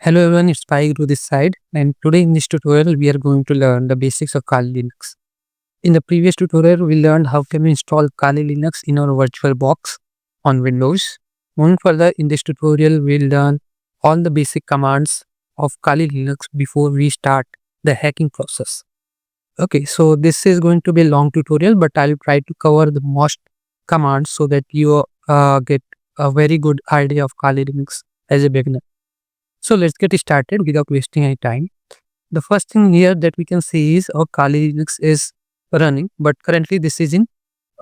Hello everyone, it's pyGuru this side, and today in this tutorial we are going to learn the basics of Kali Linux. In the previous tutorial we learned how can we install Kali Linux in our virtual box on Windows. Moving further, in this tutorial we'll learn all the basic commands of Kali Linux before we start the hacking process. Okay, so this is going to be a long tutorial, but I'll try to cover the most commands so that you get a very good idea of Kali Linux as a beginner. So let's get started without wasting any time. The first thing here that we can see is our Kali Linux is running, but currently this is in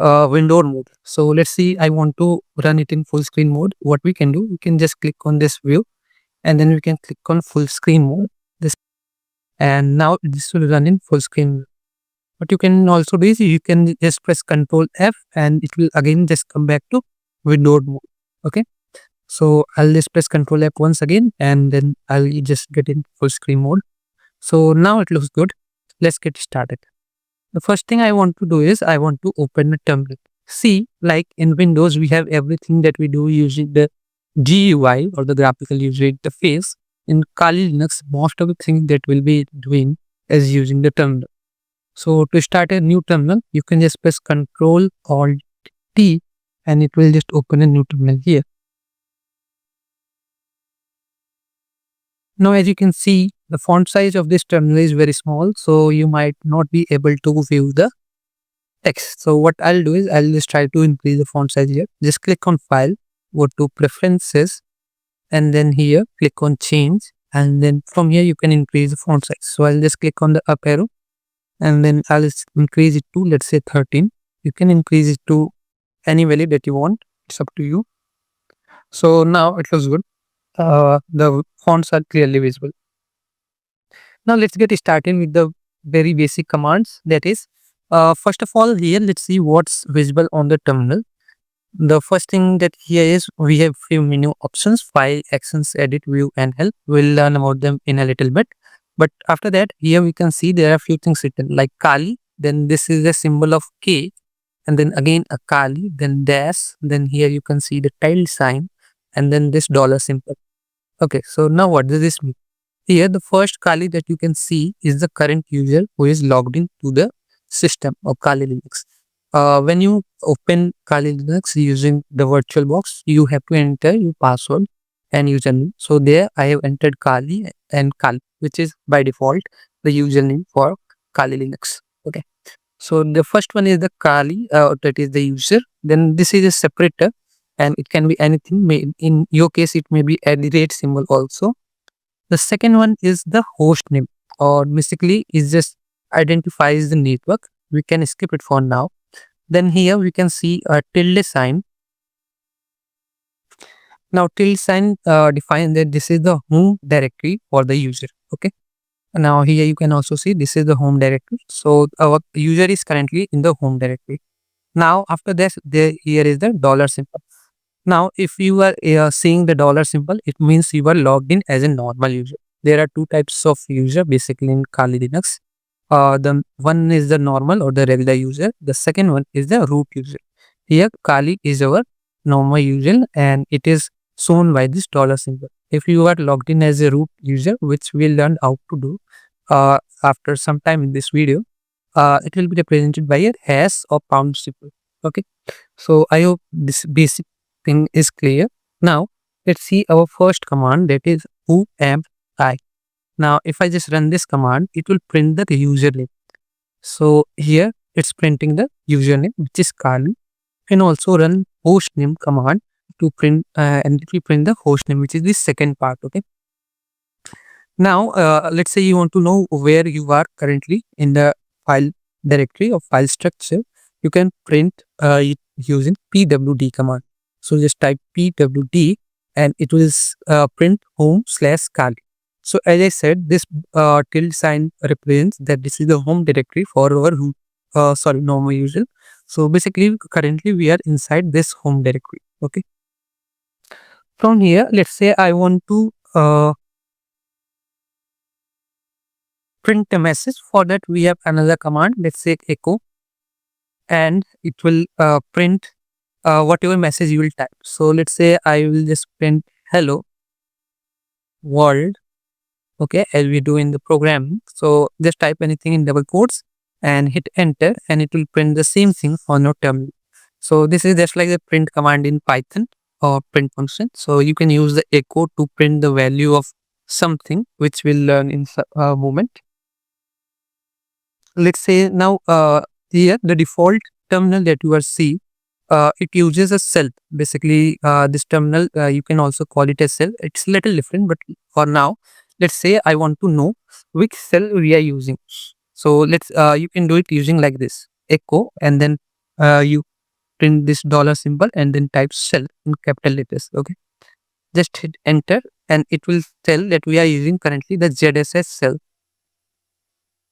window mode. So let's see, I want to run it in full screen mode. What we can do, we can just click on this view and then we can click on full screen mode. And now this will run in full screen mode. What you can also do is you can just press Ctrl F and it will again just come back to window mode. Okay. So I'll just press Ctrl F once again and then I'll just get in full screen mode. So now it looks good. Let's get started. The first thing I want to do is I want to open a terminal. See, like in Windows, we have everything that we do using the GUI or the graphical user interface. In Kali Linux, most of the things that we'll be doing is using the terminal. So to start a new terminal, you can just press Ctrl Alt T and it will just open a new terminal here. Now, as you can see, the font size of this terminal is very small, so you might not be able to view the text. So what I'll do is I'll just try to increase the font size here. Just click on File, go to Preferences, and then here click on Change, and then from here you can increase the font size. So I'll just click on the up arrow, and then I'll increase it to, let's say, 13. You can increase it to any value that you want. It's up to you. So now it looks good. The fonts are clearly visible. Now let's get started with the very basic commands. That is, first of all, here let's see what's visible on the terminal. The first thing that here is we have few menu options: File, Actions, Edit, View, and Help. We'll learn about them in a little bit. But after that, here we can see there are few things written like Kali. Then this is a symbol of K, and then again a Kali, then dash. Then here you can see the tilde sign, and then this dollar symbol. Okay, so now what does this mean? Here, the first Kali that you can see is the current user who is logged in to the system of Kali Linux. When you open Kali Linux using the virtual box, you have to enter your password and username. So there I have entered Kali and Kali, which is by default the username for Kali Linux. Okay. So the first one is the Kali, that is the user. Then this is a separator and it can be anything. In your case, it may be addr symbol also. The second one is the host name, or basically it just identifies the network. We can skip it for now. Then here we can see a tilde sign. Now tilde sign defines that this is the home directory for the user. Okay. Now here you can also see this is the home directory. So our user is currently in the home directory. Now after this, here is the dollar symbol. Now, if you are seeing the dollar symbol, it means you are logged in as a normal user. There are two types of user basically in Kali Linux. The one is the normal or the regular user. The second one is the root user. Here, Kali is our normal user and it is shown by this dollar symbol. If you are logged in as a root user, which we'll learn how to do after some time in this video, it will be represented by a hash or pound symbol. Okay. So I hope this basic thing is clear. Now let's see our first command, that is whoami. Now if I just run this command, it will print the username. So here it's printing the username, which is Kali. You can also run hostname command to print and it will print the hostname, which is the second part. Okay. Now let's say you want to know where you are currently in the file directory or file structure. You can print it using pwd command. So just type pwd and it will print home/Kali. So as I said, this tilde sign represents that this is the home directory for our normal user. So basically currently we are inside this home directory. Okay. From here, let's say I want to print a message. For that we have another command. Let's say echo, and it will print whatever message you will type. So let's say I will just print hello world okay, as we do in the program. So just type anything in double quotes and hit enter, and it will print the same thing on your terminal. So this is just like the print command in Python or print function. So you can use the echo to print the value of something, which we'll learn in a moment. Let's say now here the default terminal that you are seeing, it uses a cell. Basically, this terminal, you can also call it a cell. It's a little different, but for now, let's say I want to know which cell we are using. So let's you can do it using like this echo, and then you print this dollar symbol and then type cell in capital letters. Okay, just hit enter, and it will tell that we are using currently the ZSS cell.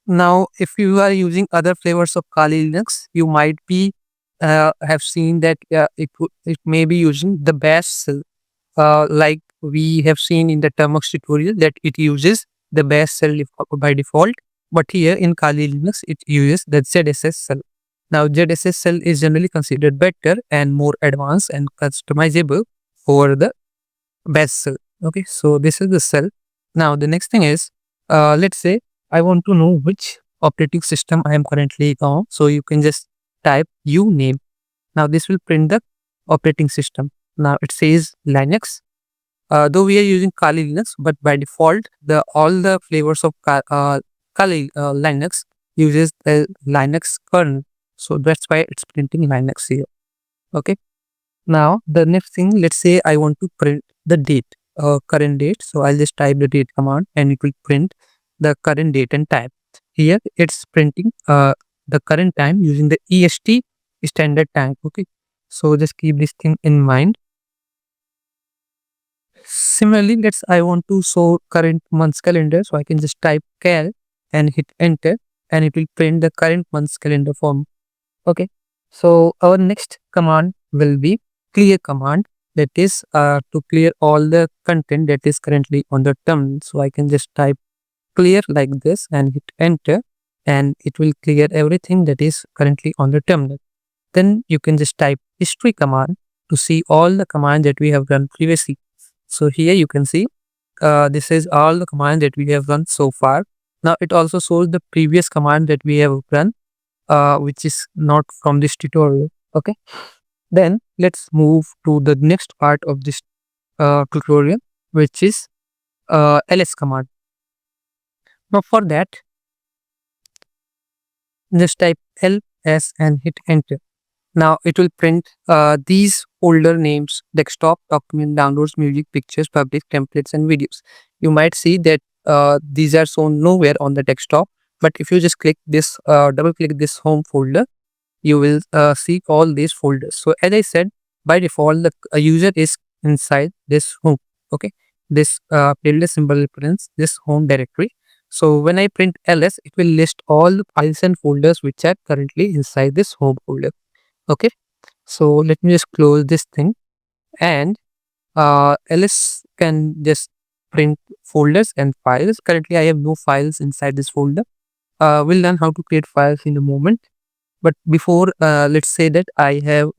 Now, if you are using other flavors of Kali Linux, you might be have seen that it may be using the bash shell, like we have seen in the Termux tutorial that it uses the bash shell by default. But here in Kali Linux, it uses the ZSS shell. Now, ZSS shell is generally considered better and more advanced and customizable over the bash shell. Okay, so this is the shell. Now, the next thing is, let's say I want to know which operating system I am currently on. So you can just type uname. Now this will print the operating system. Now it says Linux. Though we are using Kali Linux, but by default, all the flavors of Kali Linux uses the Linux kernel. So that's why it's printing Linux here. Okay. Now the next thing, let's say I want to print the date, current date. So I'll just type the date command, and it will print the current date and time. Here it's printing the current time using the EST standard time. Okay, so just keep this thing in mind. Similarly, I want to show current month's calendar, so I can just type cal and hit enter, and it will print the current month's calendar form. Okay, so our next command will be clear command, that is to clear all the content that is currently on the terminal. So I can just type clear like this and hit enter, and it will clear everything that is currently on the terminal. Then you can just type history command to see all the commands that we have run previously. So here you can see this is all the commands that we have run so far. Now it also shows the previous command that we have run, which is not from this tutorial. Okay, then let's move to the next part of this tutorial, which is ls command. Now for that, just type ls and hit enter. Now it will print these folder names: desktop, document, downloads, music, pictures, public, templates, and videos. You might see that these are shown nowhere on the desktop, but if you just click this, double click this home folder, you will see all these folders. So as I said, by default, the user is inside this home. Okay, this playlist symbol represents this home directory. So when I print ls, it will list all the files and folders which are currently inside this home folder. Okay, so let me just close this thing, and ls can just print folders and files. Currently I have no files inside this folder. We'll learn how to create files in a moment, but before, let's say that I have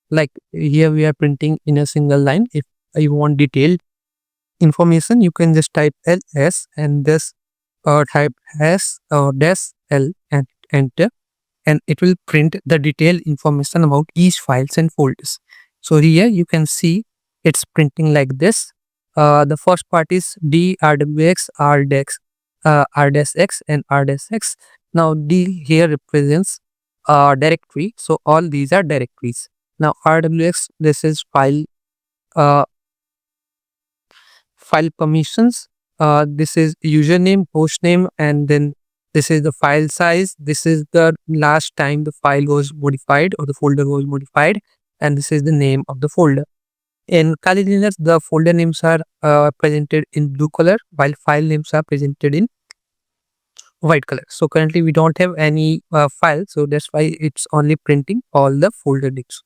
like here we are printing in a single line. If you want detailed information, you can just type ls and this type s or dash l and enter, and it will print the detailed information about each files and folders. So here you can see it's printing like this. The first part is d rwx r-x and r-x. Now d here represents directory, so all these are directories. Now rwx, this is file permissions. This is username, hostname, and then this is the file size. This is the last time the file was modified or the folder was modified, and this is the name of the folder. In Kali Linux, the folder names are presented in blue color, while file names are presented in white color. So currently we don't have any file, so that's why it's only printing all the folder names.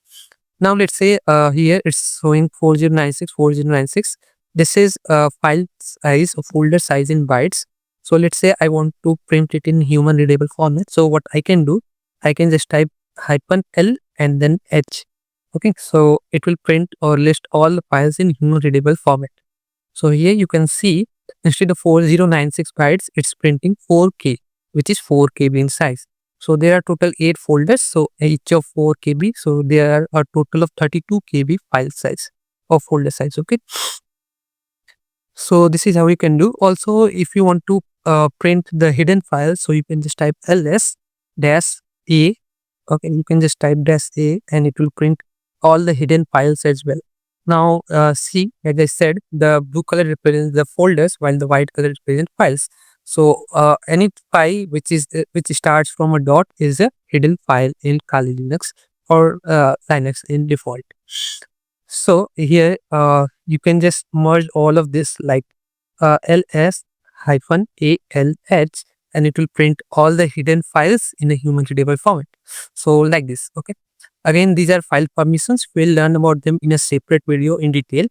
Now let's say here it's showing 4096. This is file size or folder size in bytes. So let's say I want to print it in human readable format. So what I can do, I can just type -l and then h. Okay, so it will print or list all the files in human readable format. So here you can see instead of 4096 bytes, it's printing 4K, which is 4 KB in size. So there are total 8 folders, so each of 4 KB. So there are a total of 32 KB file size or folder size. Okay. So this is how you can do. Also, if you want to print the hidden file, so you can just type ls -a. Okay, you can just type -a and it will print all the hidden files as well. Now, see, as I said, the blue color represents the folders while the white color represents files. So any file which starts from a dot is a hidden file in Kali Linux or Linux in default. So here you can just merge all of this like ls -alh and it will print all the hidden files in a human readable format. So like this. Okay. Again, these are file permissions. We'll learn about them in a separate video in detail.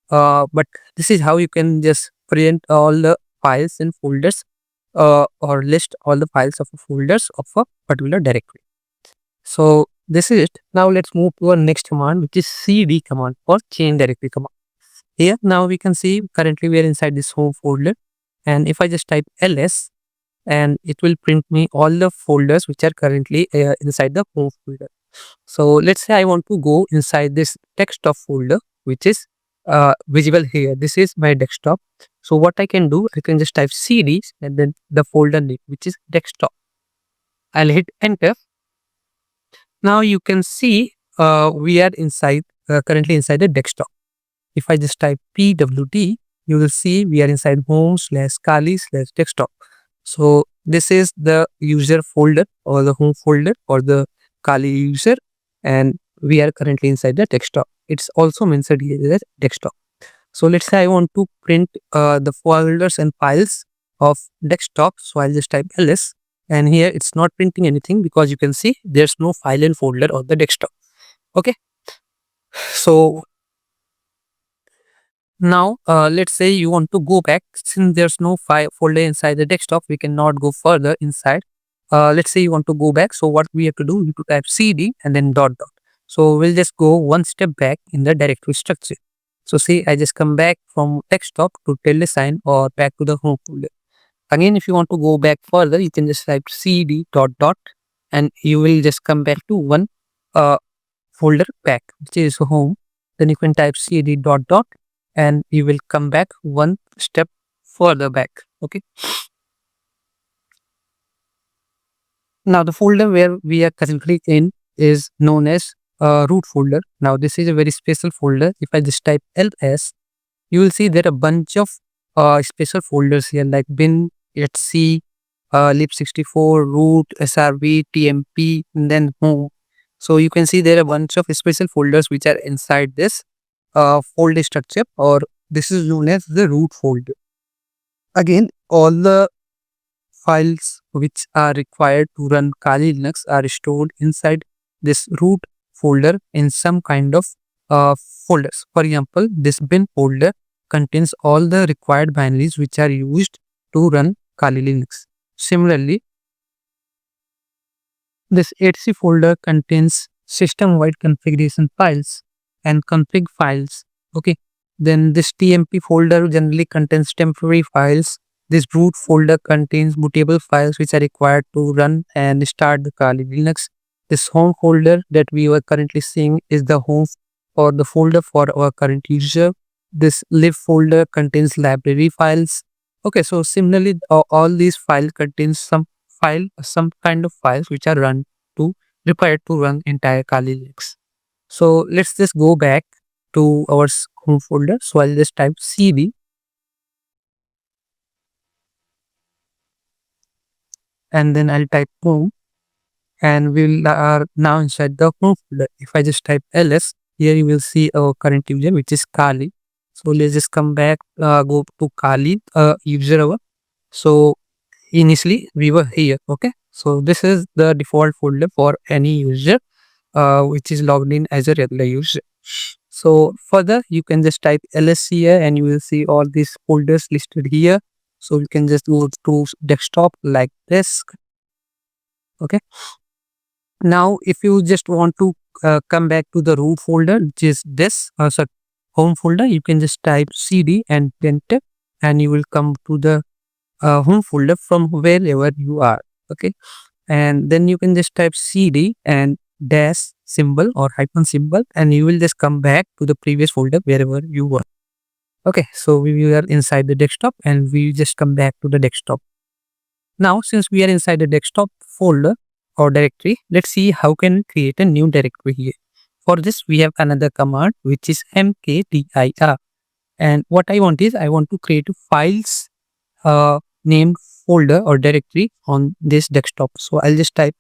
But this is how you can just print all the files in folders or list all the files of folders of a particular directory. So this is it. Now let's move to our next command, which is cd command or change directory command. Here now we can see currently we are inside this home folder, and if I just type ls, and it will print me all the folders which are currently inside the home folder. So let's say I want to go inside this desktop folder, which is visible here. This is my desktop. So what I can do, I can just type cd and then the folder name, which is desktop. I'll hit enter. Now you can see we are inside currently inside the desktop. If I just type pwd, you will see we are inside home/kali/desktop. So this is the user folder or the home folder or the Kali user, and we are currently inside the desktop. It's also mentioned here as desktop. So let's say I want to print the folders and files of desktop. So I'll just type ls, and here it's not printing anything because you can see there's no file and folder on the desktop. Okay. So now let's say you want to go back. Since there's no file folder inside the desktop, we cannot go further inside. Let's say you want to go back. So what we have to do, we have to type cd and then dot. So we'll just go one step back in the directory structure. So see, I just come back from desktop to tilde sign or back to the home folder. Again, if you want to go back further, you can just type cd dot and you will just come back to one folder back, which is home. Then you can type cd dot and you will come back one step further back. Okay. Now the folder where we are currently in is known as root folder. Now this is a very special folder. If I just type ls, you will see there are a bunch of special folders here like bin, etc, lib64, root, srv, tmp, and then home. So you can see there are a bunch of special folders which are inside this folder structure, or this is known as the root folder. Again, all the files which are required to run Kali Linux are stored inside this root folder in some kind of folders. For example, this bin folder contains all the required binaries which are used to run Kali Linux. Similarly, this etc folder contains system-wide configuration files and config files. Okay. Then this tmp folder generally contains temporary files. This root folder contains bootable files which are required to run and start the Kali Linux. This home folder that we are currently seeing is the home or the folder for our current user. This lib folder contains library files. Okay, so similarly, all these files contains some kind of files which are required to run entire Kali Linux. So let's just go back to our home folder. So I'll just type cd and then I'll type home, and we are now inside the home folder. If I just type ls, here you will see our current user, which is Kali. So let's just come back, go to Kali user hour. So initially we were here. Okay. So this is the default folder for any user which is logged in as a regular user. So further, you can just type ls here and you will see all these folders listed here. So you can just go to desktop like this. Okay. Now, if you just want to come back to the root folder, which is this home folder, you can just type cd and enter. and you will come to the home folder from wherever you are. Okay, and then you can just type cd and dash symbol or hyphen symbol, and you will just come back to the previous folder wherever you were. Okay, so we are inside the desktop and we just come back to the desktop. Now, since we are inside the desktop folder or directory, let's see how can we create a new directory here. For this, we have another command which is mkdir. And what I want is I want to create a files named folder or directory on this desktop. So I'll just type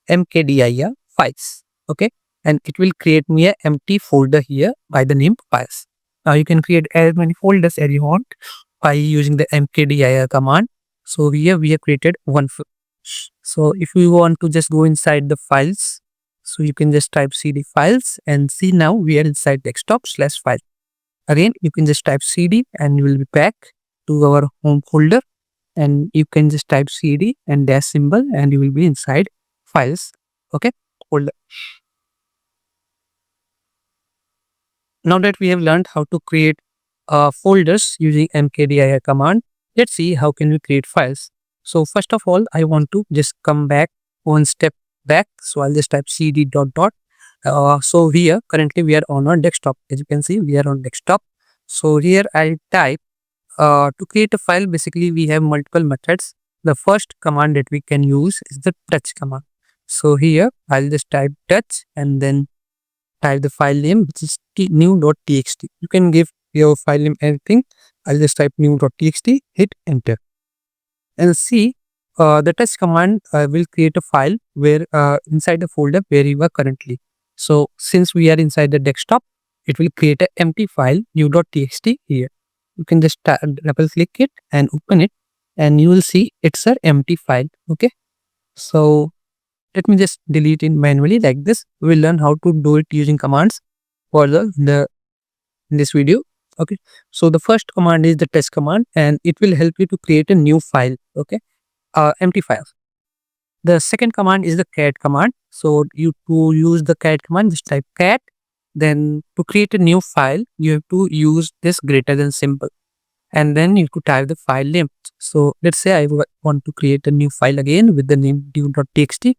mkdir files. Okay, and it will create me a empty folder here by the name files. Now you can create as many folders as you want by using the mkdir command. So here we have created one. So if you want to just go inside the files, so you can just type cd files and see now we are inside desktop/file. Again, you can just type cd and you will be back to our home folder, and you can just type cd and dash symbol and you will be inside files. Okay, folder. Now that we have learned how to create folders using mkdir command, let's see how can we create files. So first of all, I want to just come back one step back. So I'll just type cd dot dot. So here currently we are on our desktop. As you can see, we are on desktop. So here I'll type to create a file. Basically, we have multiple methods. The first command that we can use is the touch command. So here I'll just type touch and then type the file name, which is new.txt. You can give your file name anything. I'll just type new.txt, hit enter, and see the touch command will create a file where inside the folder where you are currently. So since we are inside the desktop, it will create an empty file new.txt here. You can just double click it and open it, and you will see it's an empty file. Okay, so let me just delete it manually like this. We will learn how to do it using commands for in this video. Okay, so the first command is the test command, and it will help you to create a new file. Okay, empty file. The second command is the cat command. So you to use the cat command, just type cat. Then to create a new file, you have to use this greater than symbol, and then you could type the file name. So let's say I want to create a new file again with the name new.txt,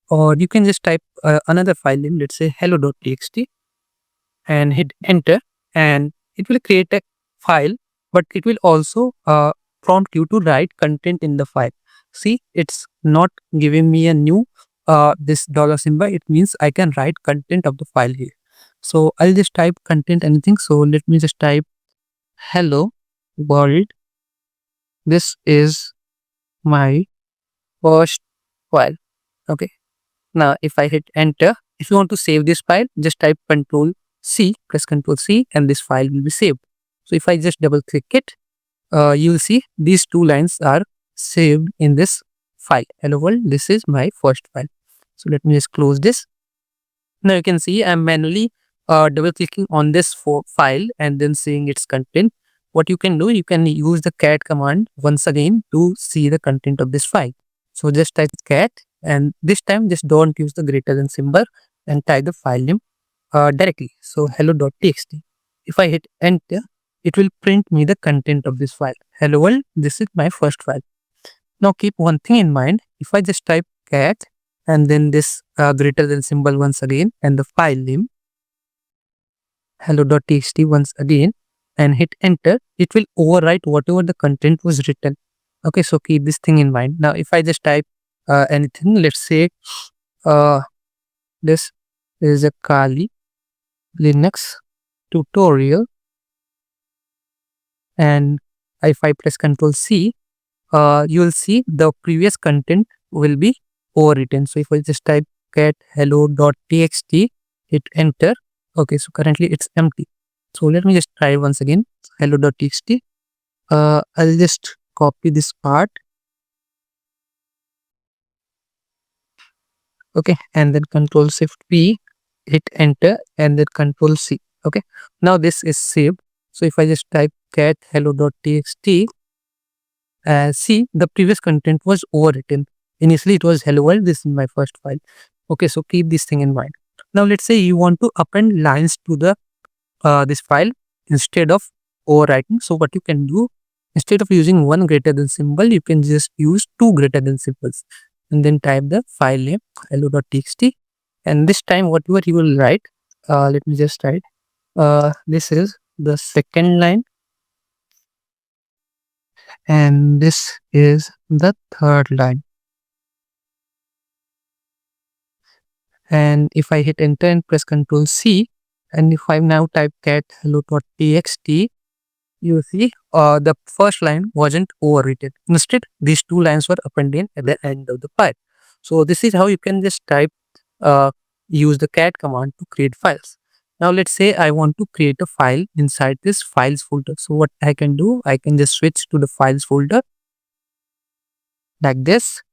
or you can just type another file name, let's say hello.txt, and hit enter, and it will create a file, but it will also prompt you to write content in the file. See, it's not giving me a new this dollar symbol. It means I can write content of the file here. So I'll just type content anything. So let me just type hello world. This is my first file. Okay. Now if I hit enter, if you want to save this file, just type Control C, press Control C, and this file will be saved. So if I just double click it, you will see these two lines are saved in this file. Hello world, this is my first file. So let me just close this. Now you can see I'm manually double clicking on this file and then seeing its content. What you can do, you can use the cat command once again to see the content of this file. So just type cat, and this time just don't use the greater than symbol and type the file name directly. So hello.txt. If I hit enter, it will print me the content of this file. Hello world, this is my first file. Now keep one thing in mind. If I just type cat and then this greater than symbol once again and the file name hello.txt once again and hit enter, it will overwrite whatever the content was written. Okay, so keep this thing in mind. Now if I just type anything, let's say this is a Kali Linux tutorial, and if I press Control C, you will see the previous content will be overwritten. So if I just type cat hello.txt, hit enter. Okay, so currently it's empty. So let me just try once again. Hello.txt. I'll just copy this part. Okay, and then Control Shift P, hit enter, and then Control C. Okay, now this is saved. So if I just type cat hello.txt, see, the previous content was overwritten. Initially it was hello world, this is my first file. Okay, so keep this thing in mind. Now let's say you want to append lines to the this file instead of overwriting. So what you can do Instead of using one greater than symbol, you can just use two greater than symbols and then type the file name hello.txt. And this time whatever you will write, let me just write, this is the second line and this is the third line. And if I hit enter and press Ctrl C, and if I now type cat hello.txt, you see the first line wasn't overwritten. Instead, these two lines were appended at the end of the file. So this is how you can just type, use the cat command to create files. Now let's say I want to create a file inside this files folder. So what I can do, I can just switch to the files folder like this,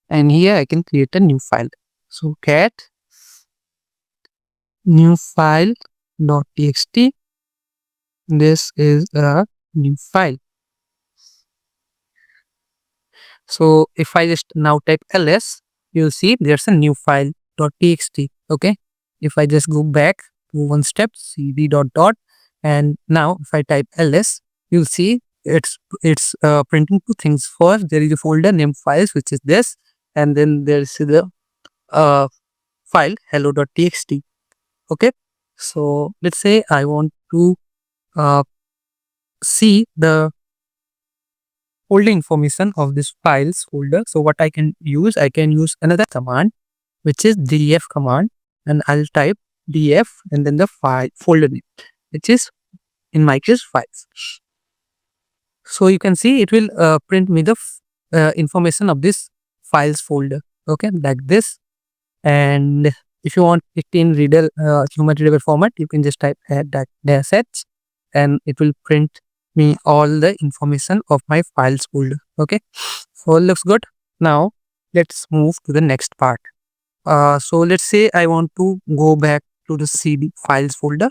and here I can create a new file. So cat new file .txt. This is a new file. So if I just now type ls, you'll see there's a new file .txt. Okay. If I just go back to one step, cd dot, and now if I type ls, you'll see it's printing two things. First, there is a folder named files, which is this, and then there is the file hello.txt. Okay. So let's say I want to see the folder information of this files folder. So what I can use another command, which is df command, and I'll type df and then the file folder name, which is in my case files. So you can see it will print me the information of this files folder. Okay, like this. And if you want it in human readable format, you can just type -h and it will print me all the information of my files folder. Okay, so it looks good. Now let's move to the next part. So let's say I want to go back to the cd files folder,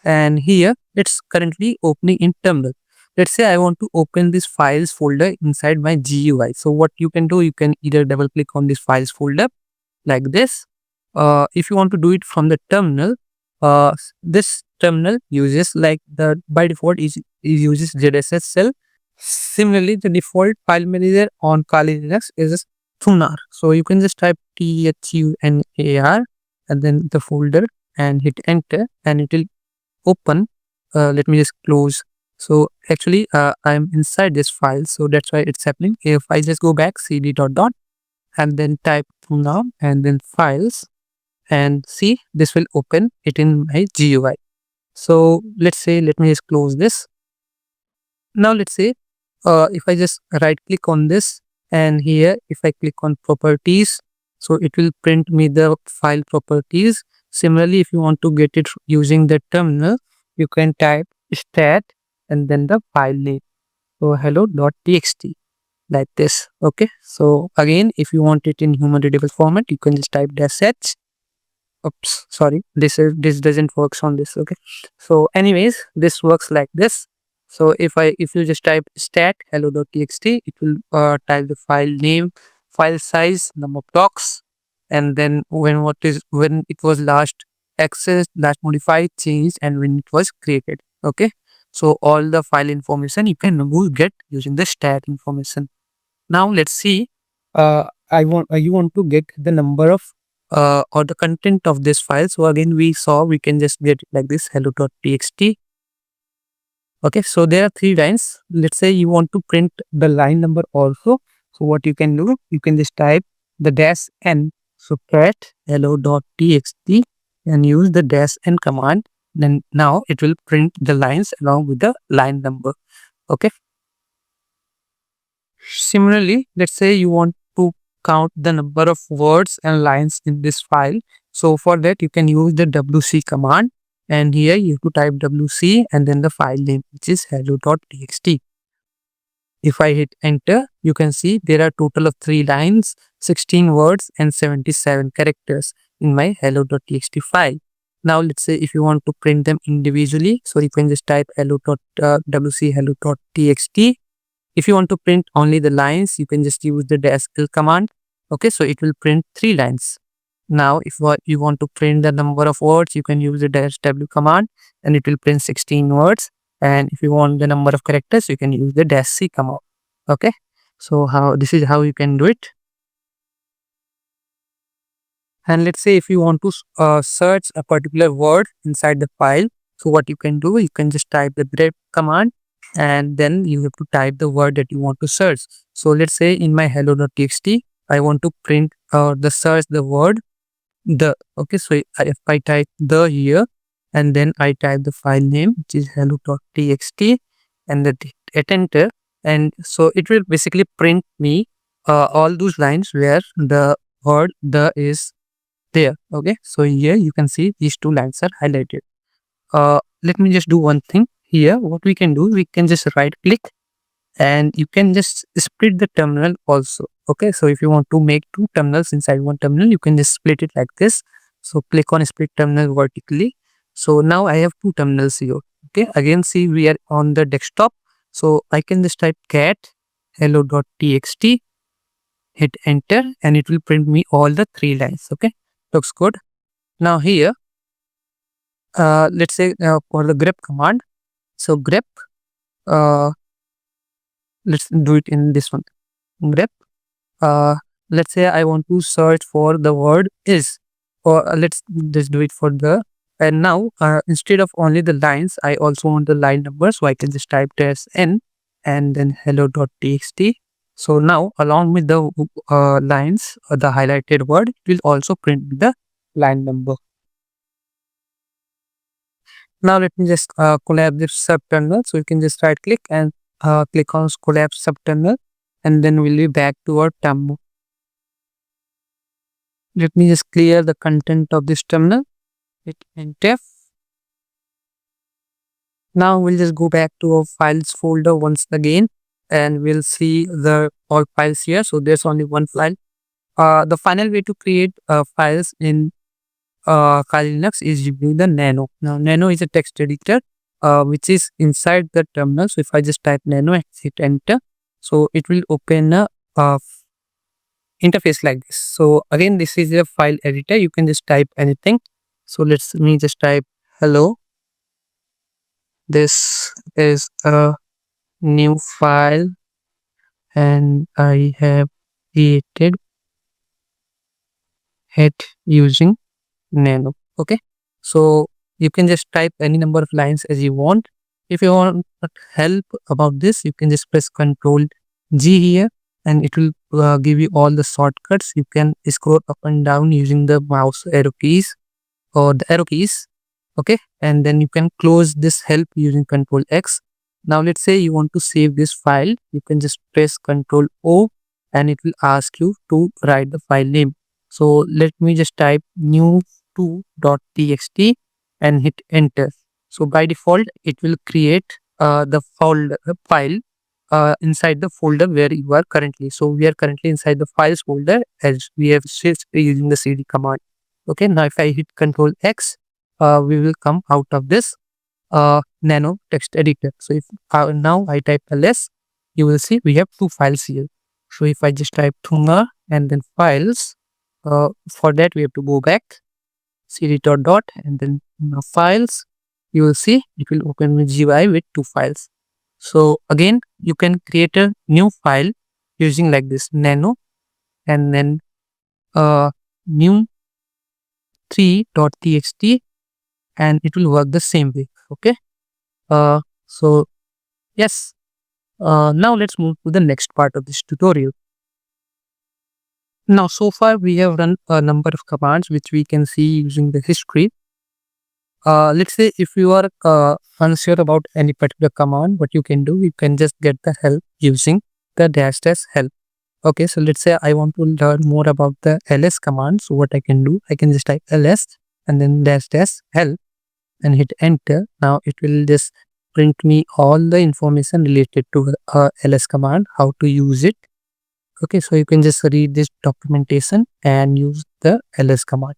and here it's currently opening in terminal. Let's say I want to open this files folder inside my GUI. So what you can do, you can either double click on this files folder like this. If you want to do it from the terminal, this terminal uses by default is uses ZSS shell. Similarly, the default file manager on Kali Linux is thunar. So you can just type thunar and then the folder and hit enter, and it will open. Let me just close. So actually I'm inside this file, so that's why it's happening. If I just go back cd dot and then type thunar and then files, and see, this will open it in my GUI. So let me just close this. Now let's say if I just right click on this, and here if I click on properties, so it will print me the file properties. Similarly, if you want to get it using the terminal, you can type stat and then the file name, so hello.txt, like this. Okay, so again, if you want it in human readable format, you can just type -h. Oops, sorry, this doesn't works on this. Okay, so anyways, this works like this. So if you just type stat hello.txt, it will type the file name, file size, number of blocks, and then when it was last accessed, last modified, changed, and when it was created. Okay, so all the file information you can get using the stat information. Now let's see. You want to get the number of or the content of this file. So again, we can just get it like this, hello.txt. Okay, so there are 3 lines. Let's say you want to print the line number also. So what you can do, you can just type the -n. So cat hello.txt and use the -n command. Then now it will print the lines along with the line number. Okay. Similarly, let's say you want to count the number of words and lines in this file. So for that, you can use the wc command, and here you have to type wc and then the file name, which is hello.txt. If I hit enter, you can see there are total of 3 lines, 16 words and 77 characters in my hello.txt file. Now let's say if you want to print them individually, so you can just type wc hello.txt. If you want to print only the lines, you can just use the -l command. Okay, so it will print 3 lines. Now, if you want to print the number of words, you can use the -w command, and it will print 16 words. and if you want the number of characters, you can use the -c command. Okay, so this is how you can do it. And let's say if you want to search a particular word inside the file, so what you can do, you can just type the grep command, and then you have to type the word that you want to search. So let's say in my hello.txt, I want to print the search the word the. Okay, so if I type the here, and then I type the file name, which is hello.txt, and then hit enter, and so it will basically print me all those lines where the word the is there. Okay, so here you can see these two lines are highlighted. Let me just do one thing here. What we can do, we can just right click, and you can just split the terminal also. Okay, so if you want to make two terminals inside one terminal, you can just split it like this. So click on split terminal vertically. So now I have two terminals here. Okay, again, see, we are on the desktop, so I can just type cat hello.txt, hit enter, and it will print me all the three lines. Okay, looks good. Now here, let's say for the grep command, so grep, let's do it in this one. Grep, let's say I want to search for the word is, or let's just do it for the, and now instead of only the lines, I also want the line number, so I can just type -n and then hello.txt. So now along with the lines, the highlighted word, it will also print the line number. Now let me just collapse this subterminal. So you can just right click and click on collapse subterminal, and then we'll be back to our terminal. Let me just clear the content of this terminal. Hit enter. Now we'll just go back to our files folder once again, and we'll see the all files here. So there's only one file. The final way to create files in Kali Linux is using the nano. Now nano is a text editor which is inside the terminal. So if I just type nano and hit enter, so it will open a interface like this. So again, this is a file editor. You can just type anything. So let's me just type hello. This is a new file and I have created it using nano. Okay, so you can just type any number of lines as you want. If you want help about this, you can just press Ctrl G here, and it will give you all the shortcuts. You can scroll up and down using the mouse arrow keys or the arrow keys. Okay, and then you can close this help using Ctrl X. Now let's say you want to save this file, you can just press Ctrl O, and it will ask you to write the file name. So let me just type new2.txt and hit enter. So by default, it will create the folder file inside the folder where you are currently. So we are currently inside the files folder as we have switched using the cd command. Okay, now if I hit Ctrl X, we will come out of this nano text editor. So if now I type ls, you will see we have two files here. So if I just type thunar and then files, for that we have to go back cd dot and then files. You will see it will open with GUI with two files. So again, you can create a new file using like this nano and then new 3.txt, and it will work the same way. Okay, so yes, now let's move to the next part of this tutorial. Now so far we have run a number of commands which we can see using the history. Let's say if you are unsure about any particular command, what you can do, you can just get the help using the -- help. Okay, so let's say I want to learn more about the ls command. So what I can do, I can just type ls and then -- help and hit enter. Now it will just print me all the information related to ls command, how to use it. Okay, so you can just read this documentation and use the ls command.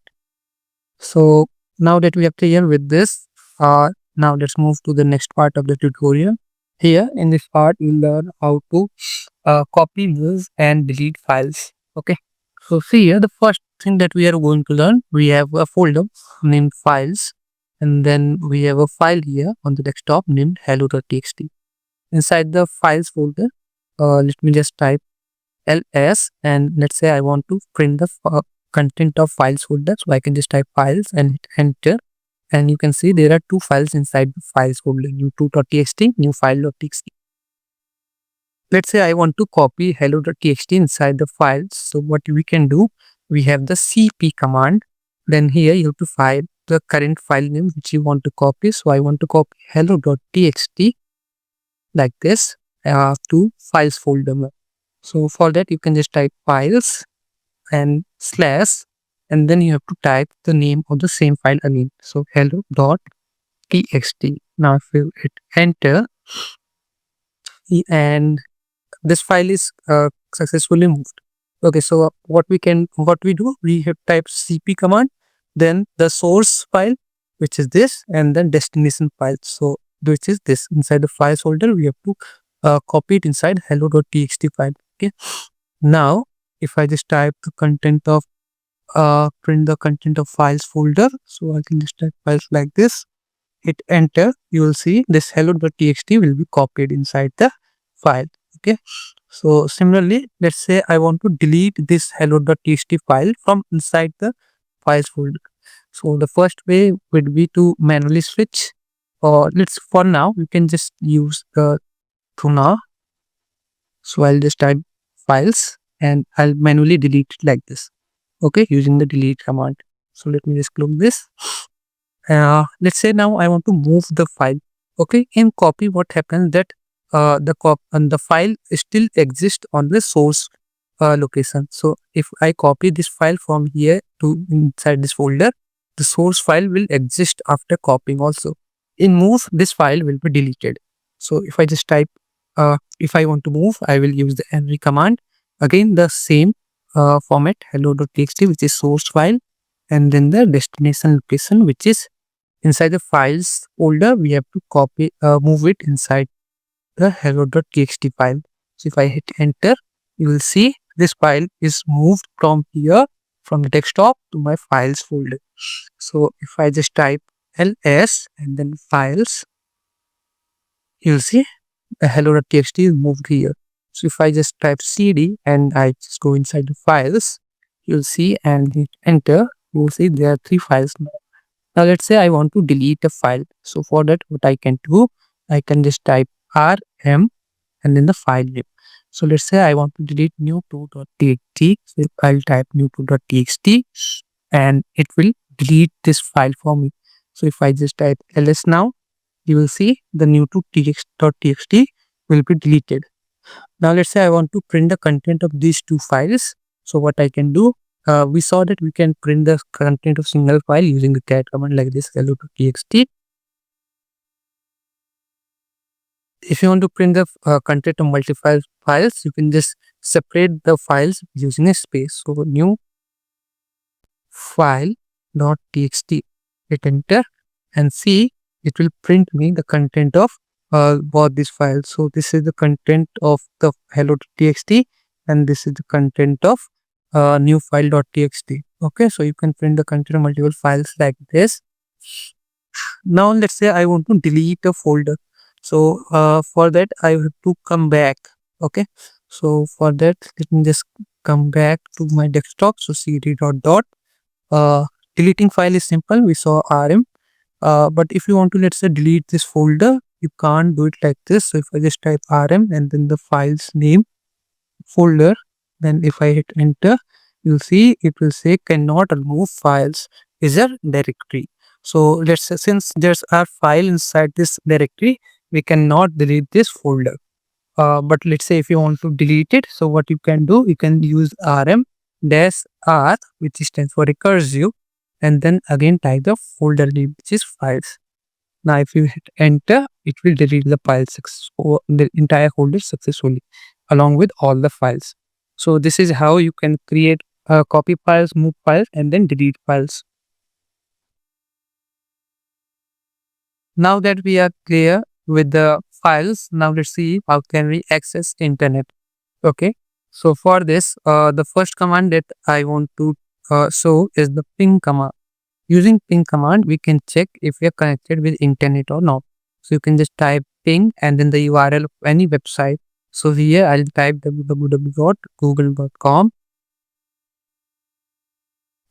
So now that we are clear with this, now let's move to the next part of the tutorial. Here in this part, we'll learn how to copy, move and delete files. Okay, so see here, the first thing that we are going to learn, we have a folder named files. and then we have a file here on the desktop named hello.txt. Inside the files folder, let me just type ls, and let's say I want to print the content of files folder, so I can just type files and hit enter, and you can see there are two files inside the files folder, new2.txt, new file.txt. Let's say I want to copy hello.txt inside the files. So what we can do, we have the cp command. Then here you have to find the current file name which you want to copy. So I want to copy hello.txt like this to files folder. So for that you can just type files and slash, and then you have to type the name of the same file again. So hello.txt. Now if you hit enter, and this file is successfully moved. Okay, so what we do, we have typed cp command, then the source file, which is this, and then destination file, so which is this. Inside the files folder we have to copy it inside hello.txt file. Okay, now if I just type the content of print the content of files folder, so I can just type files like this, hit enter, you will see this hello.txt will be copied inside the file. Okay, so similarly, let's say I want to delete this hello.txt file from inside the files folder. So the first way would be to manually switch, or for now we can just use the thunar. So I'll just type files and I'll manually delete it like this. Okay, using the delete command. So let me just close this. Let's say now I want to move the file. Okay, in copy, what happens that the file still exists on the source location. So if I copy this file from here to inside this folder, the source file will exist after copying also. In move, this file will be deleted. So if I just type, if I want to move, I will use the nv command. Again, the same format, hello.txt, which is source file, and then the destination location, which is inside the files folder. We have to copy, move it inside the hello.txt file. So if I hit enter, you will see this file is moved from here, from the desktop to my files folder. So if I just type ls and then files, you'll see the hello.txt is moved here. So if I just type cd and I just go inside the files, you'll see, and hit enter, you'll see there are 3 files now. Now let's say I want to delete a file. So for that, what I can do, I can just type rm and then the file name. So let's say I want to delete new2.txt. So I'll type new2.txt and it will delete this file for me. So if I just type ls now, you will see the new2.txt will be deleted. Now let's say I want to print the content of these 2 files. So what I can do, we saw that we can print the content of single file using the cat command like this, hello.txt. If you want to print the content of multiple files, you can just separate the files using a space. So new file.txt, hit enter, and see it will print me the content of both these files. So this is the content of the hello.txt and this is the content of new file.txt. Okay, so you can print the content of multiple files like this. Now let's say I want to delete a folder. So for that I have to come back. Okay, so for that let me just come back to my desktop. So cd dot deleting file is simple, we saw rm, but if you want to, let's say, delete this folder, you can't do it like this. So if I just type rm and then the file's name folder, then if I hit enter, you'll see it will say cannot remove files is a directory. So let's say since there's a file inside this directory, we cannot delete this folder. But let's say if you want to delete it, so what you can do, you can use rm -r, which stands for recursive, and then again type the folder name, which is files. Now if you hit enter, it will delete the files, the entire folder successfully along with all the files. So this is how you can create copy files, move files, and then delete files. Now that we are clear with the files, now let's see how can we access internet. Okay, so for this, the first command that I want to show is the ping command. Using ping command, we can check if we are connected with internet or not. So you can just type ping and then the URL of any website. So here I'll type www.google.com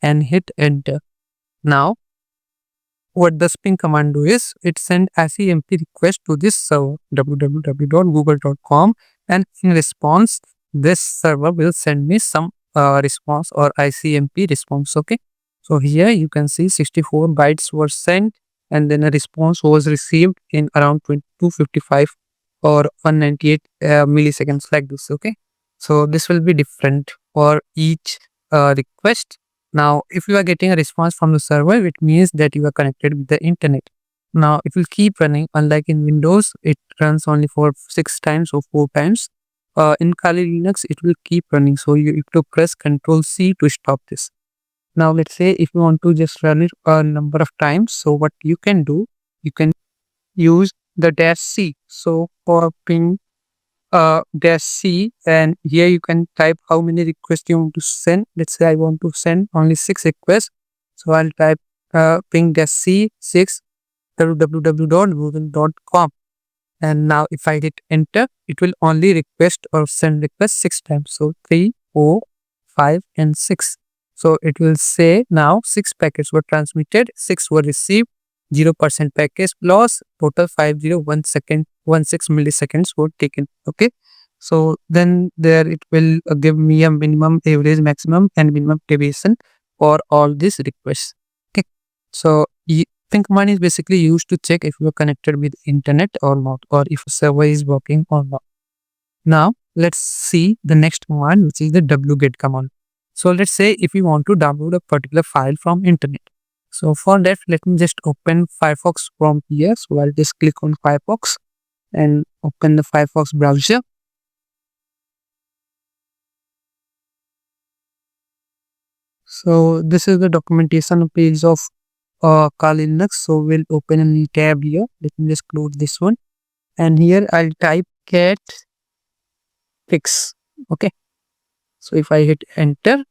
and hit enter. Now what the ping command do is it send SEMP request to this server www.google.com, and in response this server will send me some response or ICMP response. Okay, so here you can see 64 bytes were sent and then a response was received in around 255 or 198 milliseconds like this. Okay, so this will be different for each request. Now, if you are getting a response from the server, it means that you are connected with the internet. Now, it will keep running. Unlike in Windows, it runs only for 6 times or 4 times. In Kali Linux, it will keep running. So you have to press Ctrl C to stop this. Now, let's say if you want to just run it a number of times. So what you can do, you can use the -C. So for ping -C, and here you can type how many requests you want to send. Let's say I want to send only 6 requests. So I'll type ping -C 6 www.google.com. And now if I hit enter, it will only request or send request 6 times. So 3, 4, 5 and 6. So it will say now 6 packets were transmitted, 6 were received, 0% package loss, total 5016 milliseconds were taken. Okay, so then there it will give me a minimum, average, maximum and minimum deviation for all these requests. Okay, so ping command is basically used to check if you are connected with internet or not, or if a server is working or not. Now let's see the next command, which is the wget command. So let's say if you want to download a particular file from internet. So for that, let me just open Firefox from here. So I'll just click on Firefox and open the Firefox browser. So this is the documentation page of Kali Linux. So we'll open a new tab here. Let me just close this one. And here I'll type cat fix. Okay. So if I hit enter,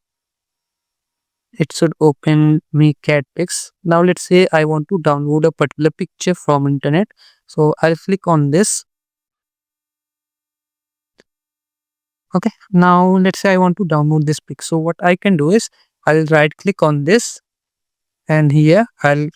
it should open me cat fix. Now let's say I want to download a particular picture from internet. So I'll click on this. Okay, now let's say I want to download this pic. So what I can do is I'll right click on this, and here I'll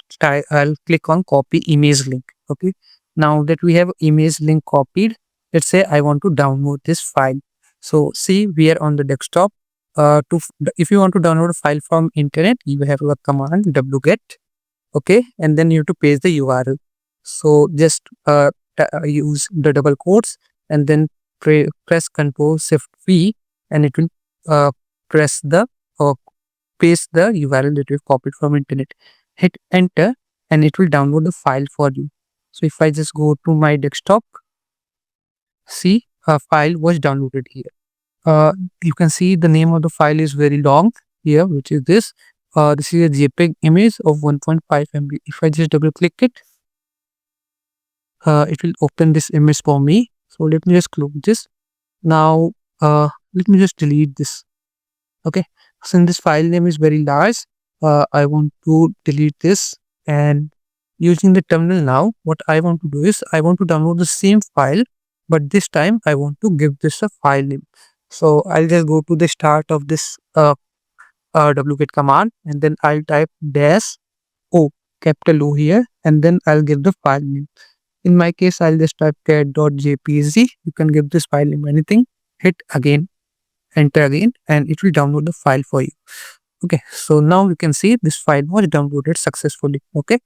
click on copy image link. Okay, now that we have image link copied, let's say I want to download this file. So see, we are on the desktop. If you want to download a file from internet, you have a command wget. Okay, and then you have to paste the URL. So just use the double quotes and then press Ctrl Shift V, and it will press the paste the URL that you've copied from internet. Hit enter and it will download the file for you. So if I just go to my desktop, see, a file was downloaded here. You can see the name of the file is very long here, which is this. This is a JPEG image of 1.5 MB. If I just double click it, it will open this image for me. So let me just close this. Now let me just delete this. Okay, since this file name is very large, I want to delete this. And using the terminal now, what I want to do is I want to download the same file, but this time I want to give this a file name. So I'll just go to the start of this wget command, and then I'll type -o, capital O here, and then I'll give the file name. In my case, I'll just type cat.jpg. You can give this file name anything. Hit again, enter again, and it will download the file for you. Okay, so now you can see this file was downloaded successfully. Okay,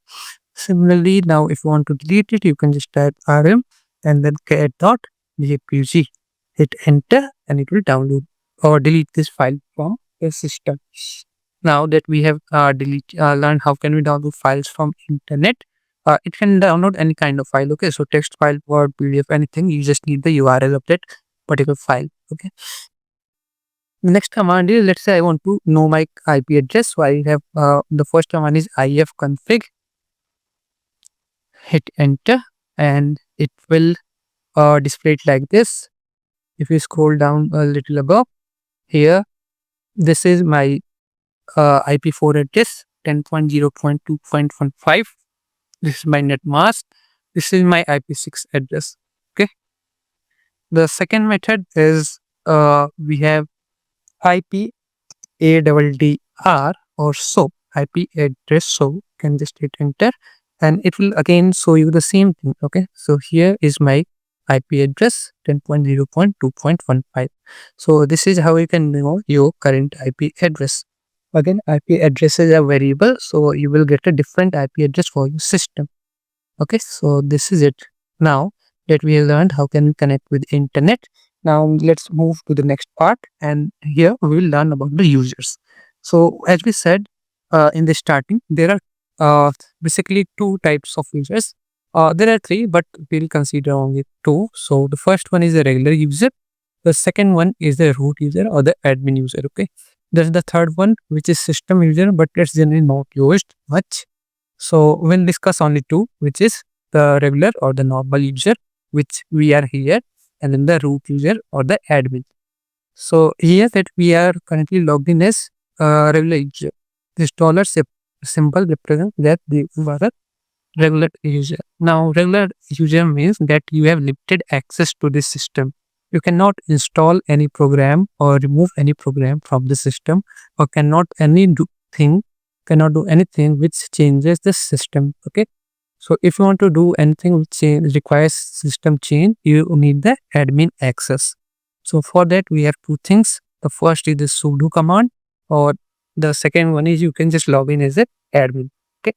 similarly, now if you want to delete it, you can just type rm and then cat.jpg. Hit enter and it will download or delete this file from your system. Now that we have learned how can we download files from internet, it can download any kind of file. Okay, so text file, Word, PDF, anything. You just need the URL of that particular file. Okay. The next command is, let's say I want to know my IP address. So I have the first command is ifconfig. Hit enter and it will display it like this. If you scroll down a little above here, this is my IP4 address. 10.0.2.15. This is my net mask. This is my IP6 address. Okay. The second method is we have IP ADDR or SOAP, IP address SOAP. Can just hit enter and it will again show you the same thing. Okay, so here is my IP address 10.0.2.15. So this is how you can know your current IP address. Again, IP address is a variable, so you will get a different IP address for your system. Okay, so this is it. Now that we have learned how can we connect with internet, now let's move to the next part, and here we will learn about the users. So as we said in the starting, there are basically two types of users. There are three, but we'll consider only two. So the first one is a regular user. The second one is the root user or the admin user. Okay, there's the third one, which is system user, but it's generally not used much. So we'll discuss only two, which is the regular or the normal user, which we are here, and then the root user or the admin. So here that we are currently logged in as regular user. This dollar symbol represents that you are a regular user. Now regular user means that you have limited access to this system. You cannot install any program or remove any program from the system, or cannot do anything which changes the system. Okay, so if you want to do anything which requires system change, you need the admin access. So for that we have two things. The first is the sudo command, or the second one is you can just log in as an admin. Okay,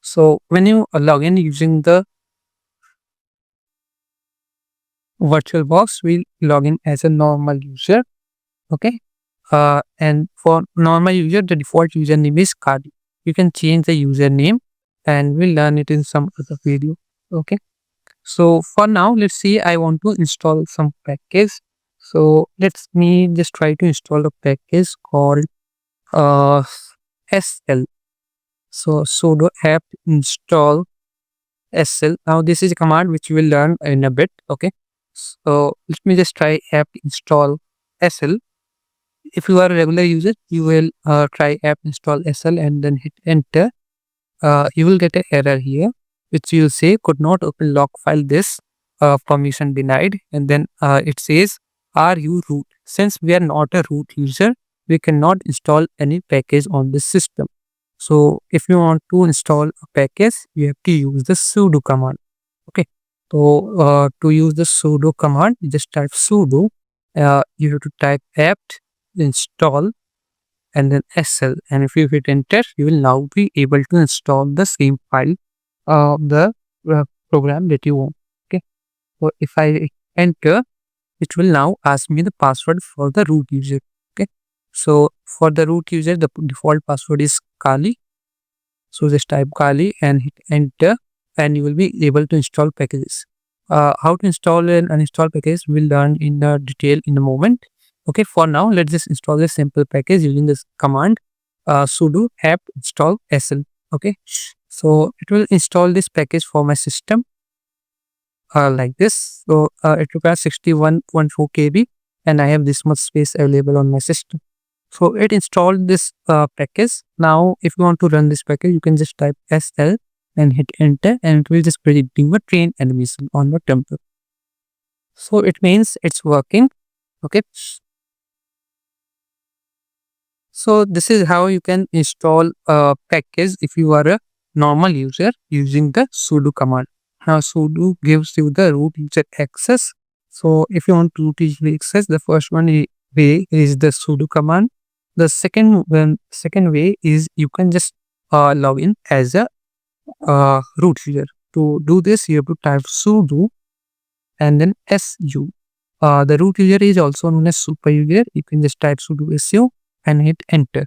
so when you log in using the VirtualBox, we log in as a normal user. Okay, and for normal user, the default username is Kali. You can change the username, and we'll learn it in some other video. Okay, so for now, let's see, I want to install some package. So let's me just try to install a package called SL. So sudo apt install SL. Now this is a command which we will learn in a bit. Okay, so let me just try apt install SL. If you are a regular user, you will try apt install SL and then hit enter. You will get an error here, which will say could not open log file, this permission denied, and then it says are you root? Since we are not a root user, we cannot install any package on this system. So if you want to install a package, you have to use the sudo command. Okay, so to use the sudo command, you just type sudo. You have to type apt install and then SL, and if you hit enter, you will now be able to install the same file, the program that you want. Okay, so if I enter, it will now ask me the password for the root user. Okay, so for the root user, the default password is Kali. So just type Kali and hit enter, and you will be able to install packages. How to install and uninstall package we'll learn in detail in a moment. Okay, for now, let's just install a simple package using this command sudo apt install SL. Okay, so it will install this package for my system like this. So it requires 61.4 KB, and I have this much space available on my system. So it installed this package. Now, if you want to run this package, you can just type SL and hit enter, and it will just predict a train animation on your template. So it means it's working. Okay. So this is how you can install a package if you are a normal user using the sudo command. Now sudo gives you the root user access. So if you want root user access, the first way is the sudo command. The second way is you can just log in as a root user. To do this, you have to type sudo and then su. The root user is also known as super user. You can just type sudo su and hit enter.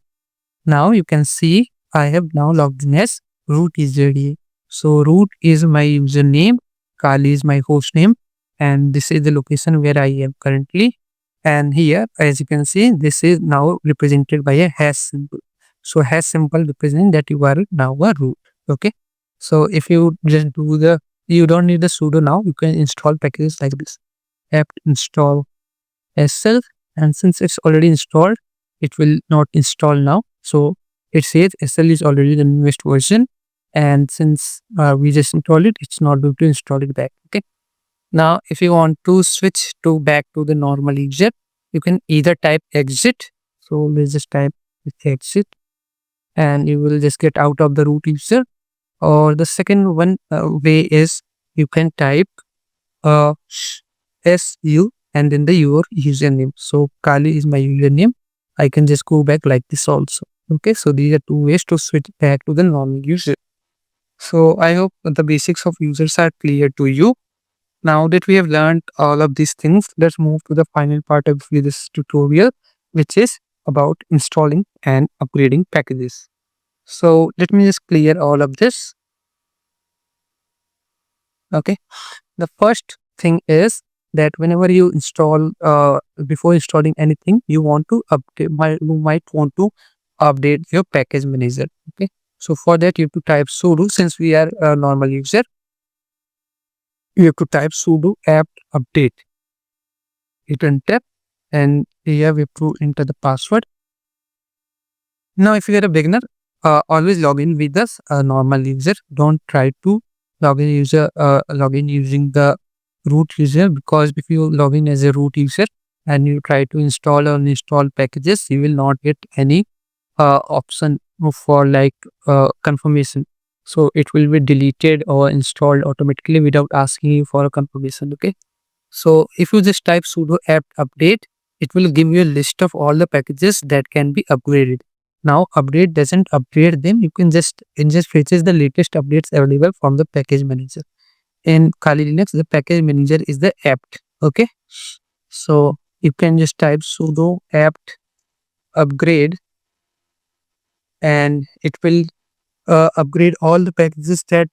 Now you can see I have now logged in as root user. So root is my username, Kali is my host name, and this is the location where I am currently. And here, as you can see, this is now represented by a hash symbol. So hash symbol represents that you are now a root. Okay. So if you just do you don't need the sudo now, you can install packages like this. Apt install SL, and since it's already installed, it will not install now. So it says SL is already the newest version, and since we just installed it, it's not going to install it back. Okay. Now, if you want to switch to back to the normal user, you can either type exit. So let's just type exit, and you will just get out of the root user. Or the second one way is you can type SU and then your username. So Kali is my username. I can just go back like this also. Okay, so these are two ways to switch back to the normal user. So I hope that the basics of users are clear to you. Now that we have learned all of these things, let's move to the final part of this tutorial, which is about installing and upgrading packages. So let me just clear all of this. Okay. The first thing is that whenever you install, before installing anything, you want to update, you might want to update your package manager. Okay. So for that, you have to type sudo. Since we are a normal user, you have to type sudo apt update. Hit enter, and here we have to enter the password. Now, if you are a beginner, always log in with us, a normal user. Don't try to log in using the root user, because if you log in as a root user and you try to install or uninstall packages, you will not get any option for like confirmation. So it will be deleted or installed automatically without asking you for a confirmation. Okay. So if you just type sudo apt update, it will give you a list of all the packages that can be upgraded. Now, update doesn't upgrade them. It just fetches the latest updates available from the package manager. In Kali Linux, the package manager is the apt. Okay. So you can just type sudo apt upgrade, and it will upgrade all the packages that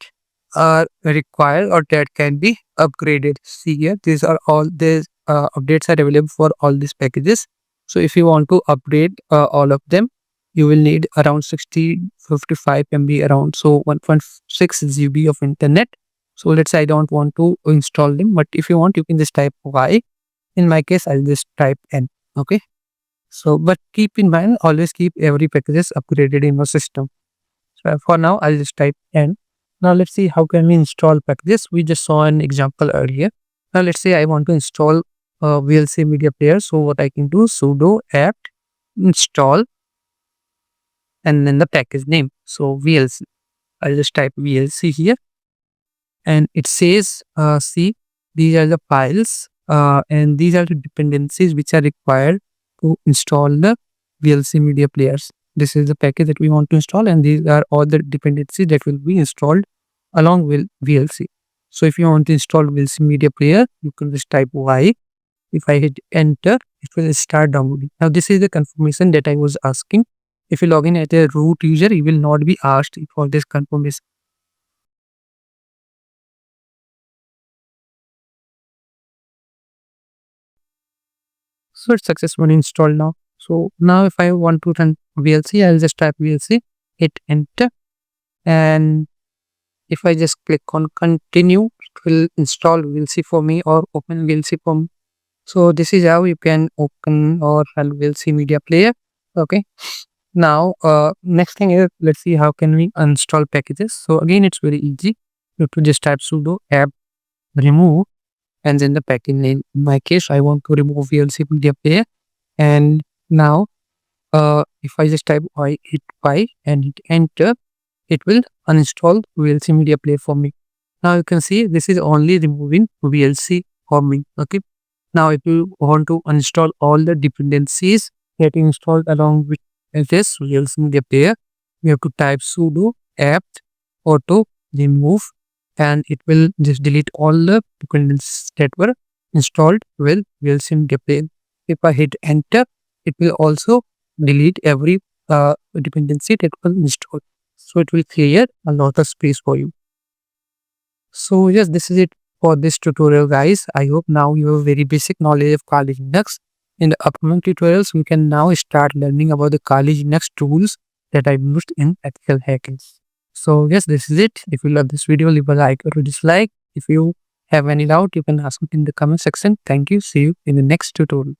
are required or that can be upgraded. See here, these are all these updates are available for all these packages. So if you want to update all of them, you will need around 55 MB, around so 1.6 GB of internet. So let's say I don't want to install them, but if you want, you can just type Y. In my case, I'll just type N. Okay. So, but keep in mind, always keep every packages upgraded in your system. So for now, I'll just type N. Now let's see how can we install packages. We just saw an example earlier. Now let's say I want to install VLC media player. So what I can do, sudo apt install and then the package name. So VLC. I'll just type VLC here, and it says, see, these are the files and these are the dependencies which are required to install the VLC media players. This is the package that we want to install, and these are all the dependencies that will be installed along with VLC. So if you want to install VLC media player, you can just type Y. If I hit enter, it will start downloading. Now this is the confirmation that I was asking. If you log in as a root user, you will not be asked for this confirmation. So it's successfully installed now. So now if I want to run VLC, I'll just type VLC, hit enter, and if I just click on continue, it will install VLC for me or open VLC for me. So this is how you can open or run VLC media player. Okay. Now, next thing is, let's see how can we uninstall packages. So again, it's very easy. You have to just type sudo apt remove and then the package name. In my case, I want to remove VLC media player. And now, if I just type hit Y and hit enter, it will uninstall VLC media player for me. Now you can see this is only removing VLC for me. Okay. Now if you want to uninstall all the dependencies that installed along with this VLC media player, we have to type sudo apt auto remove, and it will just delete all the dependencies that were installed with VLC media player. If I hit enter, it will also delete every dependency that was installed. So it will clear a lot of space for you. So yes, this is it for this tutorial, guys. I hope now you have very basic knowledge of Kali Linux. In the upcoming tutorials, we can now start learning about the Kali Linux tools that I used in ethical hacking. So yes, this is it. If you love this video, leave a like or a dislike. If you have any doubt, you can ask me in the comment section. Thank you. See you in the next tutorial.